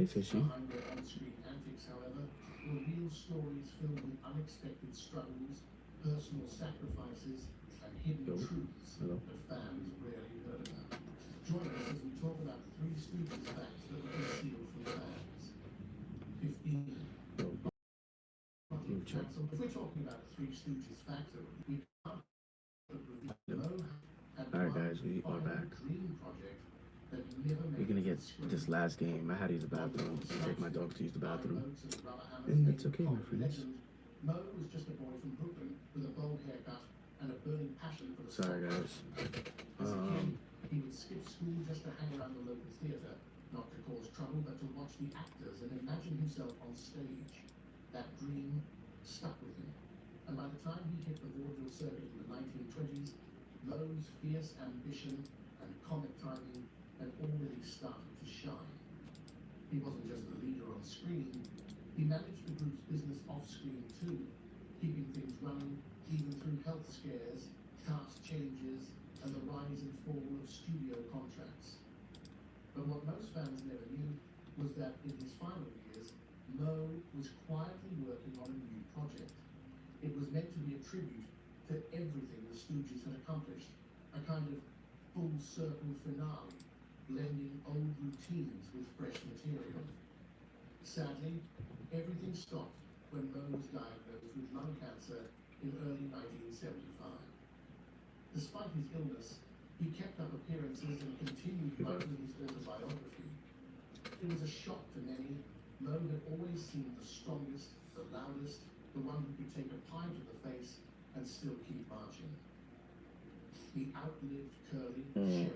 Hey, fishy. Behind their on-screen antics, however, were real stories filled with unexpected struggles, personal sacrifices, and hidden Yo. truths Hello. that fans rarely heard about. Join us as we talk about the Three Stooges facts that were concealed from fans. 15. Yo. You check. So if we're talking about the Three Stooges factor, we can't reveal Alright, guys, we are back. dream project that never made We're gonna get the this screen. last game. I had to use the bathroom. Take my dog to use the bathroom. And it's okay, my friends. Mo was just a boy from Brooklyn with a bold haircut and a burning passion for the Sorry, sport. guys. As a kid, he would skip school just to hang around the local theatre, not to cause trouble, but to watch the actors and imagine himself on stage. That dream stuck with him. And by the time he hit the vaudeville circuit in the 1920s, Mo's fierce ambition and comic timing had already started to shine. He wasn't just the leader on screen, he managed the group's business off-screen too, keeping things running even through health scares, cast changes, and the rise and fall of studio contracts. But what most fans never knew was that in his final years, Mo was quietly working on a new project. It was meant to be a tribute to everything the Stooges had accomplished, a kind of full circle finale, blending old routines with fresh material. Sadly, everything stopped when Mo was diagnosed with lung cancer in early 1975. Despite his illness, he kept up appearances and continued writing his autobiography. It was a shock to many. Mo had always seemed the strongest, the loudest, the one who could take a pie to the face and still keep marching. He outlived Curly, Shep,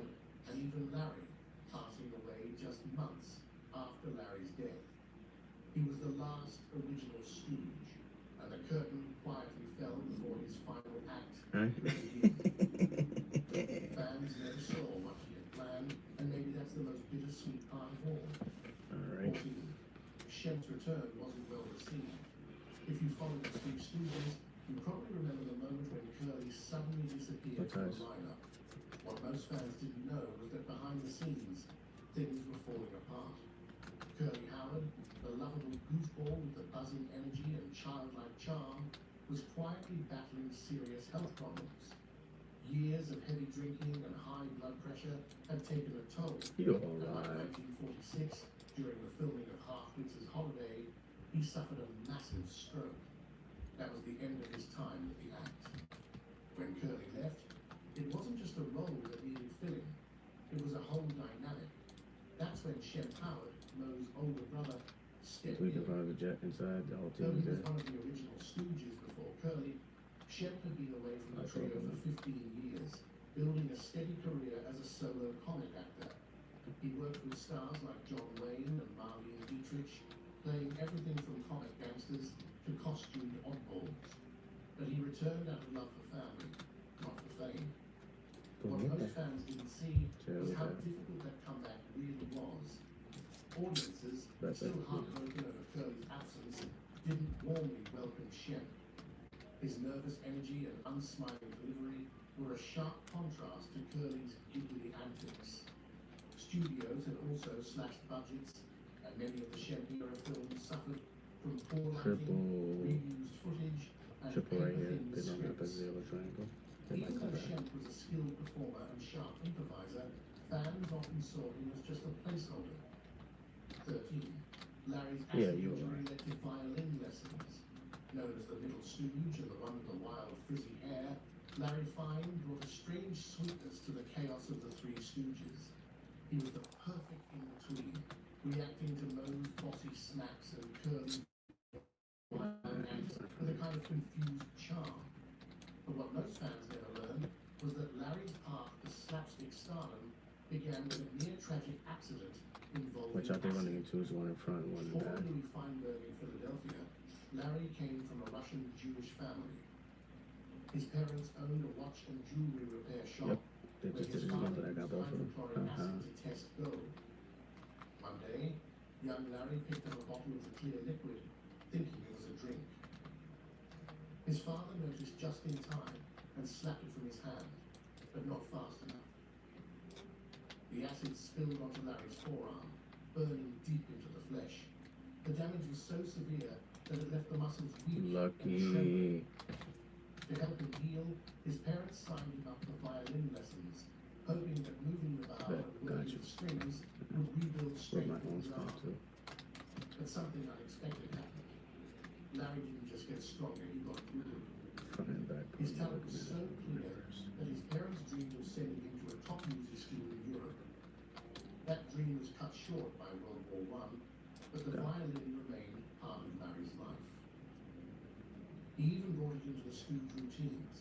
and even Larry, passing away just months after Larry's death. He was the last original Stooge, and the curtain quietly fell before his final act. Fans never saw what he had planned, and maybe that's the most bittersweet part of all. Alright. 14. Shep's return wasn't well received. If you followed the Three Stooges, you probably remember the moment when Curly suddenly disappeared from the lineup. What most fans didn't know was that behind the scenes, things were falling apart. Curly Howard, the lovable goofball with the buzzing energy and childlike charm, was quietly battling serious health problems. Years of heavy drinking and high blood pressure had taken a toll. You're And by alright. 1946, during the filming of Half Winter's Holiday, he suffered a massive stroke. That was the end of his time with the act. When Curly left, it wasn't just a role that needed filling. It was a whole dynamic. That's when Shep Howard, Mo's older brother, stepped We can in. find the jet inside. The whole Though team he is was there. one of the original Stooges before Curly, Shep had been away from the trio for 15 years, building a steady career as a solo comic actor. He worked with stars like John Wayne and Marlene Dietrich, playing everything from comic gangsters to costumed oddballs. But he returned out of love for family, not for fame. What most fans didn't see was how difficult that comeback really was. Audiences, still heartbroken over Curly's absence, didn't warmly welcome Shep. His nervous energy and unsmiling delivery were a sharp contrast to Curly's giggly antics. Studios had also slashed budgets, and many of the Shep-era films suffered from poor lighting, reused footage, and Triple right here. paper-thin They don't have a scripts. zero triangle. They might Even come though back. Shep was a skilled performer and sharp improviser, fans often saw him as just a placeholder. 13. Larry's Yeah, acid you injury are. led to violin lessons. Known as the Little Stooge and the one with the wild frizzy hair, Larry Fine brought a strange sweetness to the chaos of the Three Stooges. He was the perfect in-between, reacting to Mo's bossy snaps and Curly wild acts with a kind of confused charm. But what most fans never learned was that Larry's path to slapstick stardom began with a near-tragic accident involving Which I think acid. running into is one in front, one in Born back. Louis Feinberg in Philadelphia, Larry came from a Russian Jewish family. His parents owned a watch and jewelry repair shop. Yep. They just did it again, but I got both of them. Hydrochloric acid to test gold. One day, young Larry picked up a bottle of the clear liquid, thinking it was a drink. His father noticed just in time and slapped it from his hand, but not fast enough. The acid spilled onto Larry's forearm, burning deep into the flesh. The damage was so severe that it left the muscles weak and Lucky. to help him heal, his parents signed him up for violin lessons, hoping that moving the bow and working the strings would rebuild With strength my in own his spot arm. too. But something unexpected happened. Larry didn't just get stronger, he got weaker. Front and back. His talent was so clear Reverse. that his parents' dream of sending him to a top music school in Europe. That dream was cut short by World War I, but the violin remained part of Larry's life. He even brought it into the school's routines,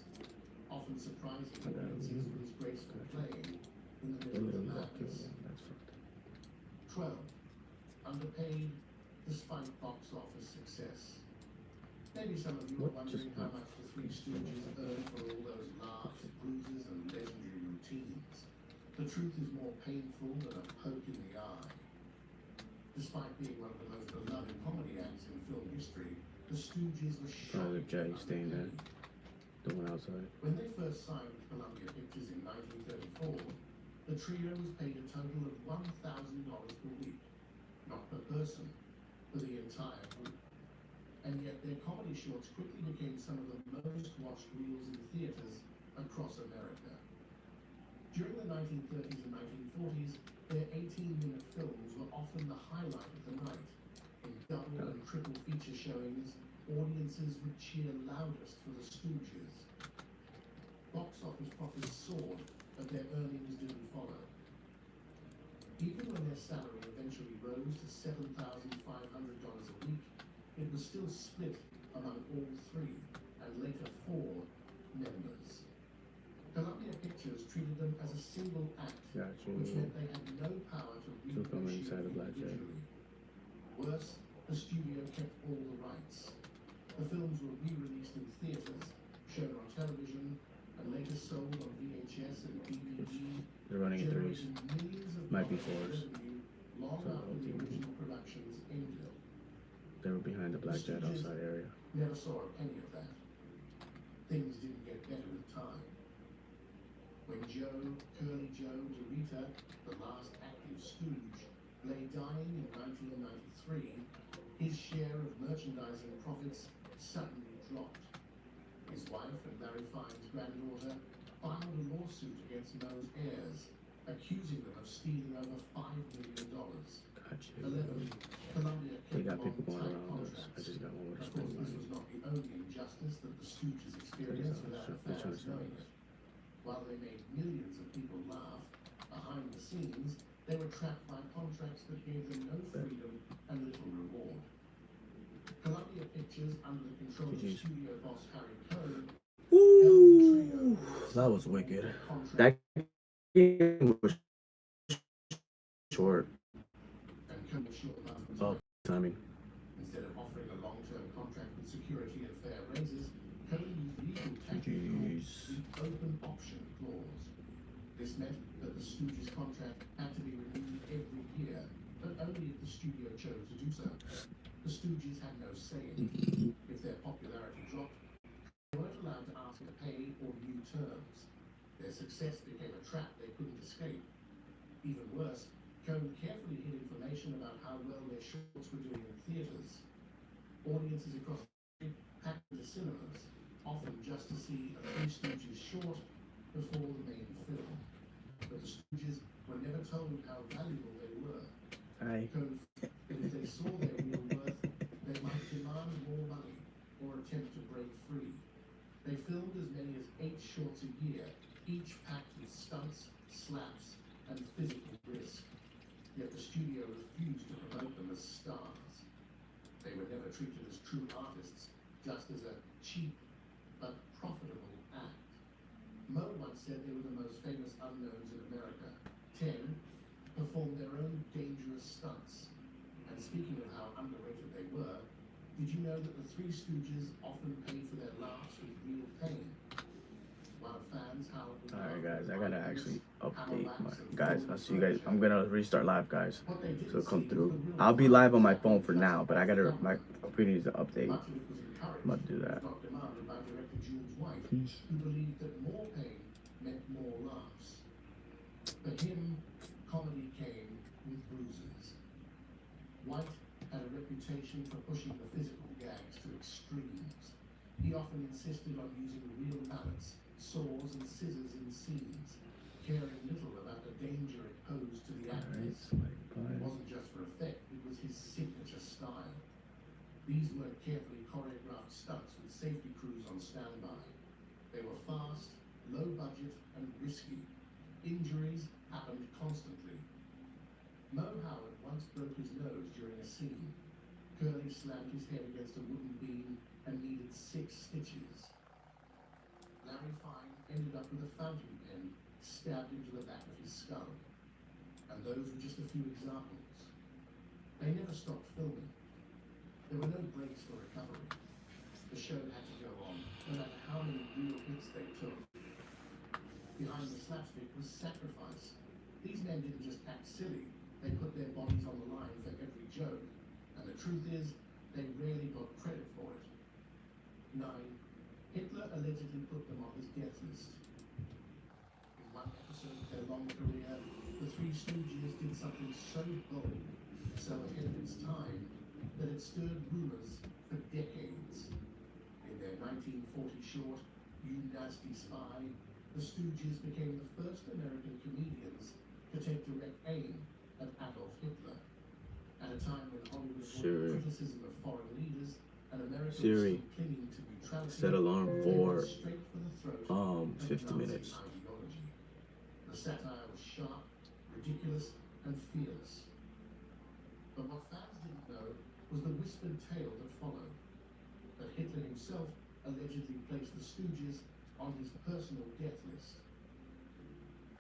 often surprising audiences with his graceful playing in the middle of the madness. That's fucked. 12. Underpaid despite box office success. Maybe some of you are wondering how much the Three Stooges earned for all those laughs, bruises, and legendary routines. The truth is more painful than a poke in the eye. Despite being one of the most beloved comedy acts in film history, the Stooges were Brother Jay shockingly staying there. underpaid. The one outside. When they first signed with Columbia Pictures in 1934, the trio was paid a total of $1,000 per week, not per person, for the entire group. And yet their comedy shorts quickly became some of the most watched reels in theaters across America. During the 1930s and 1940s, their 18-minute films were often the highlight of the night. In double and triple feature showings, audiences would cheer loudest for the Stooges. Box office profits soared, but their earnings didn't follow. Even when their salary eventually rose to $7,500 a week, it was still split among all three, and later four, members. Columbia Pictures treated them as a single act, which meant they had no power to renegotiate individually. Worse, the studio kept all the rights. The films were re-released in theaters, shown on television, and later sold on VHS and DVD, They're running in threes. generating millions of Might be dollars fours. in revenue long So, after the original productions ended. They were behind the Black Jet outside area. Never saw a penny of that. Things didn't get better with time. When Curly Joe DeRita, the last active Stooge, lay dying in 1993, his share of merchandising profits suddenly dropped. His wife and Larry Fine's granddaughter filed a lawsuit against Moe's heirs, accusing them of stealing over $5 million. Gotcha. 11. Columbia They kept got long, people going tight around us. I contracts. just got one with Of spring course, this money. was not the only injustice that the Stooges experienced without fans knowing it. While they made millions of people laugh, behind the scenes, they were trapped by contracts that gave them no freedom and little reward. Columbia Pictures, under the control of studio boss Harry Cohn, Ooh, that was wicked. That game was short. Oh, timing. Instead of offering a long-term contract with security and fair raises, Cohn used legal tactics called the open option clause. This meant that the Stooges' contract had to be renewed every year, but only if the studio chose to do so. The Stooges had no say in it. If their popularity dropped, they weren't allowed to ask to pay or new terms. Their success became a trap they couldn't escape. Even worse, Cohn carefully hid information about how well their shorts were doing in theaters. Audiences across the country packed into cinemas, often just to see a Three Stooges short before the main film. But the Stooges were never told how valuable they were. Cohn felt that if they saw their real worth, they might demand more money or attempt to break free. They filmed as many as 8 shorts a year, each packed with stunts, slaps, and physical risk. Yet the studio refused to promote them as stars. They were never treated as true artists, just as a cheap but profitable act. Moe once said they were the most famous unknowns in America. 10 performed their own dangerous stunts. And speaking of how underrated they were, did you know that the Three Stooges often paid for their laughs with real pain? While fans howled with Alright laughter guys, I at gotta Michael's actually hammer update whacks my and guys. golden I'll see you guys. furniture, I'm gonna restart live, guys. what they So didn't come see was through. the real I'll be fun live on my that phone for happened now, just but I off gotta camera. my computer needs to update. Much of it was encouraged, I'm about to do that. if not demanded by director June's wife, Peace. who believed that more pain meant more laughs. For him, comedy came with bruises. White had a reputation for pushing the physical gags to extremes. He often insisted on using real mallets, saws, and scissors in scenes, caring little about the danger it posed to the actors. It wasn't just for effect, it was his signature style. These weren't carefully choreographed stunts with safety crews on standby. They were fast, low budget, and risky. Injuries happened constantly. Mo Howard once broke his nose during a scene. Curly slammed his head against a wooden beam and needed 6 stitches. Larry Fine ended up with a fountain pen stabbed into the back of his skull. And those were just a few examples. They never stopped filming. There were no breaks for recovery. The show had to go on, no matter how many real hits they took. Behind the slapstick was sacrifice. These men didn't just act silly, they put their bodies on the line for every joke. And the truth is, they rarely got credit for it. 9. Hitler allegedly put them on his death list. In one episode of their long career, the Three Stooges did something so bold, so ahead of its time, that it stirred rumors for decades. In their 1940 short, You Nasty Spy, the Stooges became the first American comedians to take direct aim at Adolf Hitler. At a time when Hollywood avoided criticism of foreign leaders and America was still clinging to neutrality, set alarm they for went straight for the throat of 50 Nazi minutes. ideology. The satire was sharp, ridiculous, and fearless. But what fans didn't know was the whispered tale that followed. That Hitler himself allegedly placed the Stooges on his personal death list.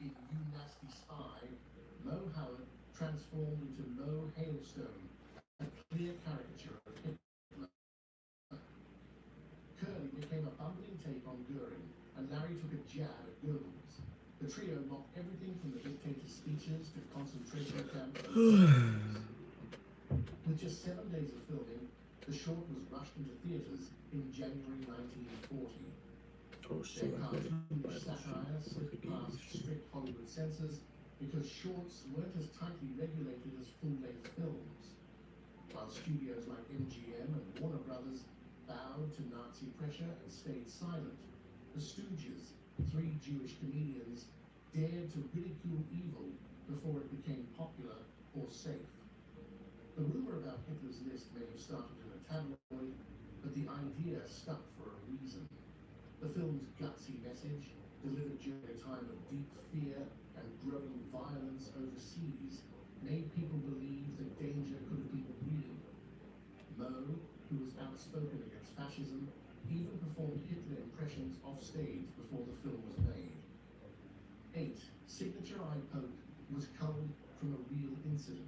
In You Nasty Spy, Mo Howard transformed into Mo Hailstone, a clear caricature of Hitler. Curly became a bumbling take on Goering, and Larry took a jab at Goebbels. The trio mocked everything from the dictator's speeches to concentration camps. With just 7 days of filming, the short was rushed into theaters in January 1940. Oh shit, Their I got it. cartoonish satire slipped past strict Hollywood censors because shorts weren't as tightly regulated as full-length films. While studios like MGM and Warner Brothers bowed to Nazi pressure and stayed silent, the Stooges, 3 Jewish comedians, dared to ridicule evil before it became popular or safe. The rumor about Hitler's list may have started in a tabloid, but the idea stuck for a reason. The film's gutsy message, delivered during a time of deep fear and growing violence overseas, made people believe the danger could have been real. Mo, who was outspoken against fascism, even performed Hitler impressions off stage before the film was made. 8. Signature eye poke was culled from a real incident.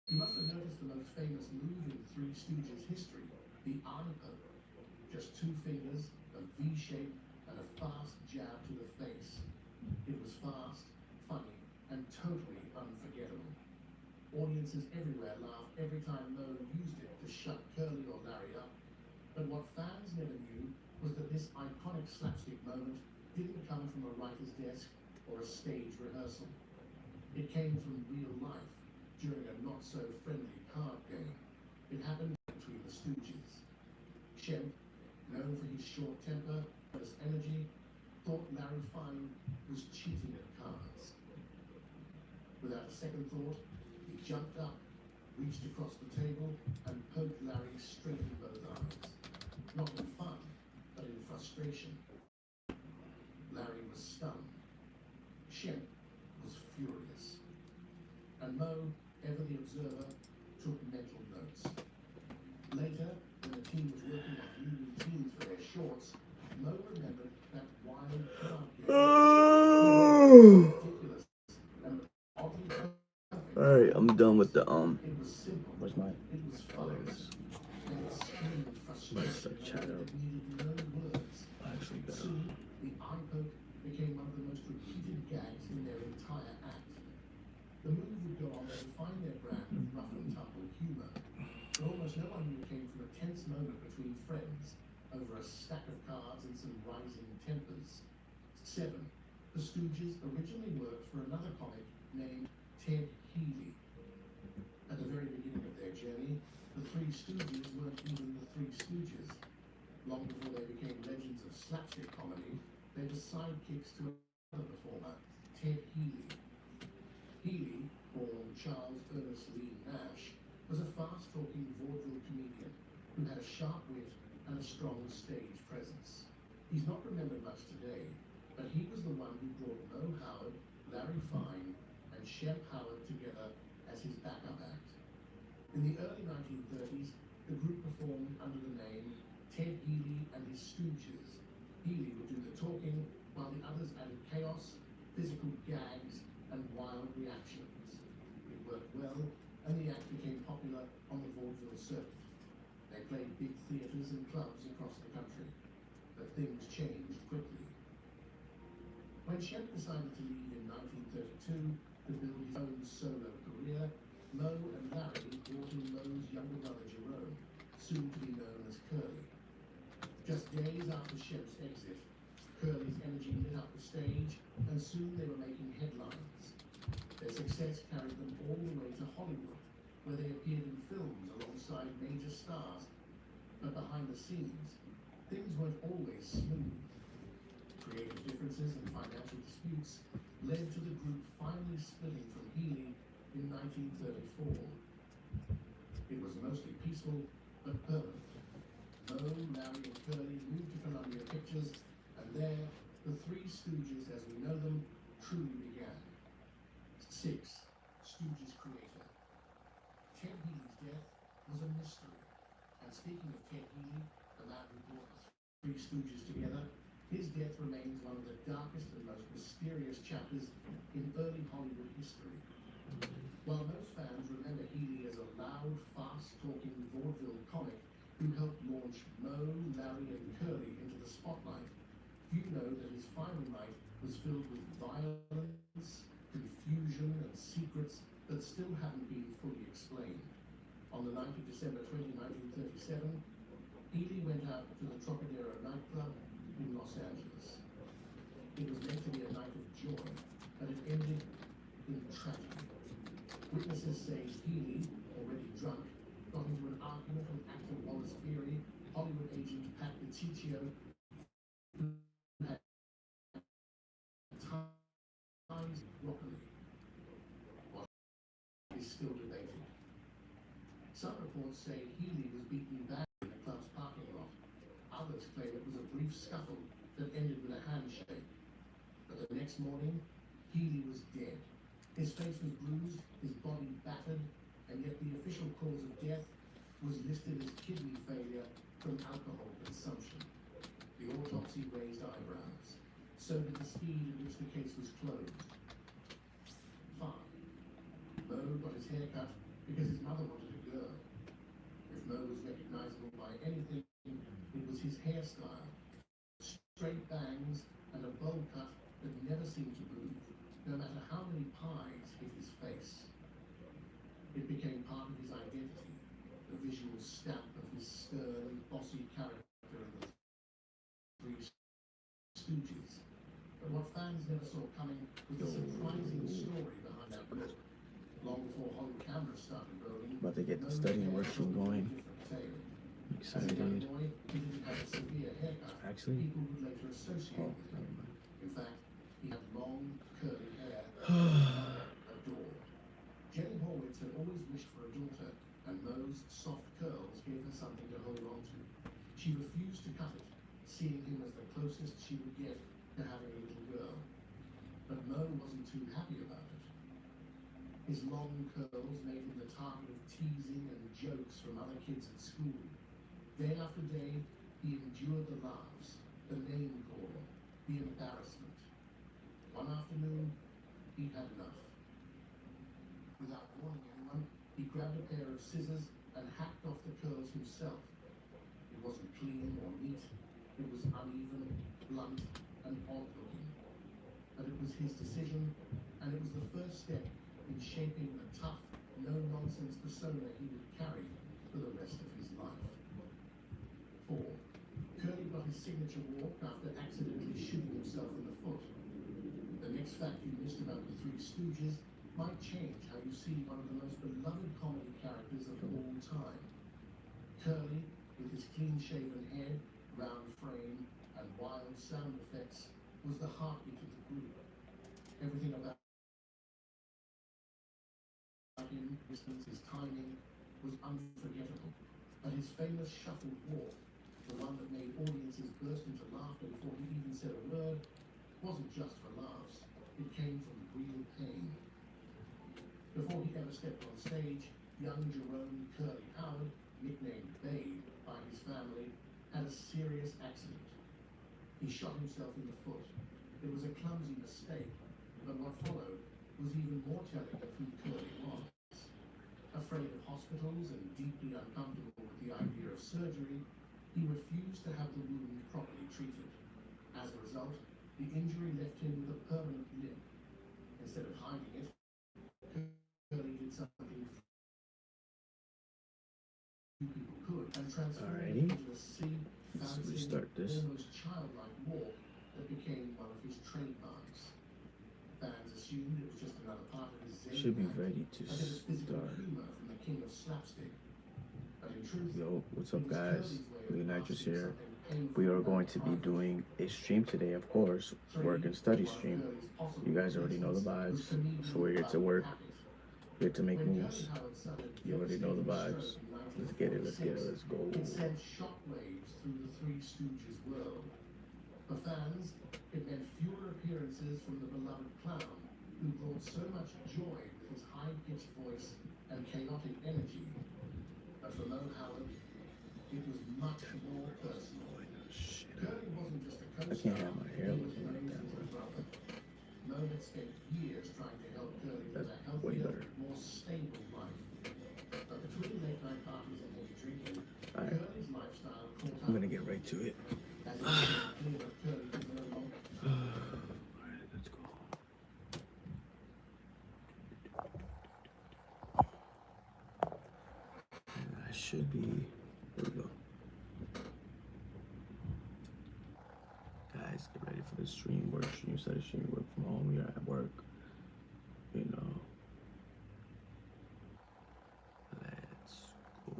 You must have noticed the most famous move in Three Stooges history, the eye poke. Just 2 fingers, a V shape, and a fast jab to the face. It was fast, funny, and totally unforgettable. Audiences everywhere laughed every time Mo used it to shut Curly or Larry up. But what fans never knew was that this iconic slapstick moment didn't come from a writer's desk or a stage rehearsal. It came from real life during a not-so-friendly card game. It happened between the Stooges. Shemp, known for his short temper and his energy, thought Larry Fine was cheating at cards. Without a second thought, he jumped up, reached across the table, and poked Larry straight in both eyes. Not in fun, but in frustration. Larry was stunned. Shemp was furious. And Mo, ever the observer, took mental notes. Later, when the team was working on new routines for their shorts, Mo remembered that wild card game. Ridiculous and oddly perfect. Alright, I'm done with the It was simple. where's my It was oh, there it fast. is. And it screamed frustration in a way that needed no words. I actually got it. Soon, the eye poke became one of the most repeated gags in their entire act. The move would go on to define their brand of rough and tumble humor. But almost no one knew it came from a tense moment between friends over a stack of cards and some rising tempers. 7. The Stooges originally worked for another comic named Ted Healy. At the very beginning of their journey, the Three Stooges weren't even the Three Stooges. Long before they became legends of slapstick comedy, they were sidekicks to another performer, Ted Healy. Healy, born Charles Ernest Lee Nash, was a fast-talking vaudeville comedian who had a sharp wit and a strong stage presence. He's not remembered much today, but he was the one who brought Mo Howard, Larry Fine, and Shemp Howard together as his backup act. In the early 1930s, the group performed under the name Ted Healy and his Stooges. Healy would do the talking, while the others added chaos, physical gags, and wild reactions. It worked well, and the act became popular on the vaudeville circuit. They played big theaters and clubs across the country, but things changed quickly. When Shemp decided to leave in 1932 to build his own solo career, Mo and Larry brought in Mo's younger brother Jerome, soon to be known as Curly. Just days after Shemp's exit, Curly's energy lit up the stage, and soon they were making headlines. Their success carried them all the way to Hollywood, where they appeared in films alongside major stars. But behind the scenes, things weren't always smooth. Creative differences and financial disputes led to the group finally splitting from Healy in 1934. It was mostly peaceful, but permanent. Mo, Larry, and Curly moved to Columbia Pictures, and there, the Three Stooges as we know them truly began. 6. Stooges creator. Ted Healy's death was a mystery. And speaking of Ted Healy, the man who brought the Three Stooges together, his death remains one of the darkest and most mysterious chapters in early Hollywood history. While most fans remember Healy as a loud, fast-talking vaudeville comic who helped launch Mo, Larry, and Curly into the spotlight, few know that his final night was filled with violence, confusion, and secrets that still haven't been fully explained. On the night of December 20, 1937, Healy went out to the Trocadero nightclub in Los Angeles. It was meant to be a night of joy, but it ended in tragedy. Witnesses say Healy, already drunk, got into an argument with actor Wallace Beery, Hollywood agent Pat Petitio, who had ties broccoli. What is still debated. Some reports say Healy was beaten badly in the club's parking lot. Others claim it was a brief scuffle that ended with a handshake. But the next morning, Healy was dead. His face was bruised, his body battered, and yet the official cause of death was listed as kidney failure from alcohol consumption. The autopsy raised eyebrows. So did the speed at which the case was closed. 5. Mo got his hair cut because his mother wanted a girl. If Mo was recognizable by anything, it was his hairstyle. Straight bangs and a bowl cut that never seemed to move, no matter how many pies hit his face. It became part of his identity, the visual stamp of his stern, bossy character in the Three Stooges. But what fans never saw coming was the surprising story behind that book. Long before Hollywood cameras started rolling, About to get the study workshop going. I'm as a excited. young boy, he didn't have a severe haircut. Actually, People would later associate with him. never mind. In fact, he had long, curly hair that adored. Jenny Horwitz had always wished for a daughter, and Mo's soft curls gave her something to hold on to. She refused to cut it, seeing him as the closest she would get to having a little girl. But Mo wasn't too happy about it. His long curls made him the target of teasing and jokes from other kids at school. Day after day, he endured the laughs, the name calling, the embarrassment. One afternoon, he had enough. Without warning anyone, he grabbed a pair of scissors and hacked off the curls himself. It wasn't clean or neat. It was uneven, blunt, and odd-looking. But it was his decision, and it was the first step in shaping the tough, no-nonsense persona he would carry for the rest of his life. 4. Curly got his signature walk after accidentally shooting himself in the foot. The next fact you missed about the Three Stooges might change how you see one of the most beloved comedy characters of all time. Curly, with his clean-shaven head, round frame, and wild sound effects, was the heartbeat of the group. Everything about him, his timing, was unforgettable. But his famous shuffled walk, the one that made audiences burst into laughter before he even said a word, wasn't just for laughs. It came from real pain. Before he ever stepped on stage, young Jerome Curly Howard, nicknamed Babe by his family, had a serious accident. He shot himself in the foot. It was a clumsy mistake, but what followed was even more telling of who Curly was. Afraid of hospitals and deeply uncomfortable with the idea of surgery, he refused to have the wound properly treated. As a result, the injury left him with a permanent limp. Instead of hiding it, Curly did something few people could and transformed it Alrighty. into a silly, Let's bouncing, restart this. almost childlike walk that became one of his trademarks. Fans assumed it was just another part of his Zen Should be act, ready to a bit of physical start. humor from the king of slapstick. But in truth, Yo, what's it up, was guys? Curly's way of Leonitrous masking here. something painful We are and going to be private. doing a stream today, of course, work and study stream. You guys already know the vibes. So we're here to work, here to make moves. You already know the vibes. Let's get it, let's get it, let's go. It sent shockwaves through the Three Stooges world. For fans, it meant fewer appearances from the beloved clown, who brought so much joy with his high-pitched voice and chaotic energy. But for Mo Howard, it was much more personal. Curly wasn't just a co-star. I can't have my hair He was looking like Mo's that, little bro. brother. Mo had spent years trying to help Curly live a That's way healthier, better. more stable life. But between late-night parties and heavy drinking, Alright. Curly's lifestyle caught up. I'm gonna get right to it. As it became clear that Curly was no longer Alright, let's go. And I should be. Here we go. Guys, get ready for the stream, work stream, study stream, work from home. We are at work. You know. Let's go.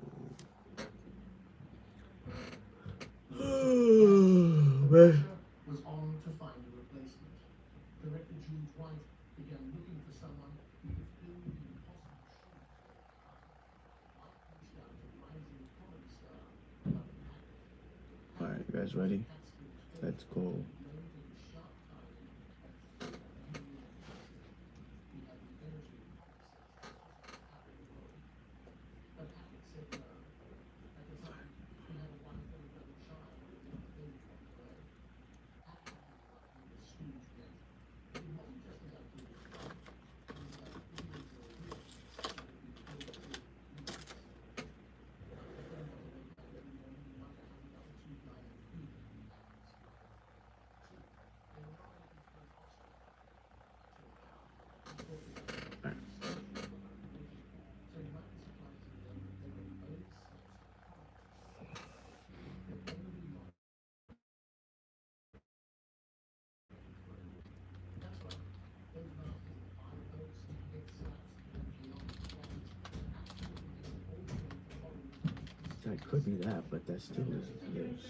Man. was on to find a replacement. Director Jude White began looking for someone who could fill the impossible shoes. White reached out to rising comedy star Doug Hackett. Alright, you guys ready? Let's go. Known for his sharp timing and full human justice, he had the energy of access to carry the role. But Hackett said no. At the time, he had a wife and a young child with a baby on the way. Hackett had what he was Scrooge meant. It wasn't just about being fun. It was about being your real that would be filled with humans. Hackett then got to wake up every morning and wonder how the other two blind food hands. They were nominated for an Oscar. So he might be surprised to learn that they were both subs. The only one. That's right. Those masters of fine folks who can get slaps and chaotic performance absolutely made it all the way to Hollywood. That could be that, but that still is this.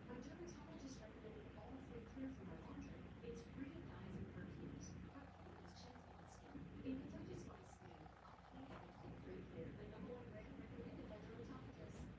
My dermatologist recommended all free clear for my laundry. It's free of dyes and perfumes. But always checks my skin. If it touches my skin, I'll clean it with free clear, the number one brand recommended by dermatologists.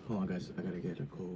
Hold on, guys. I gotta get a code.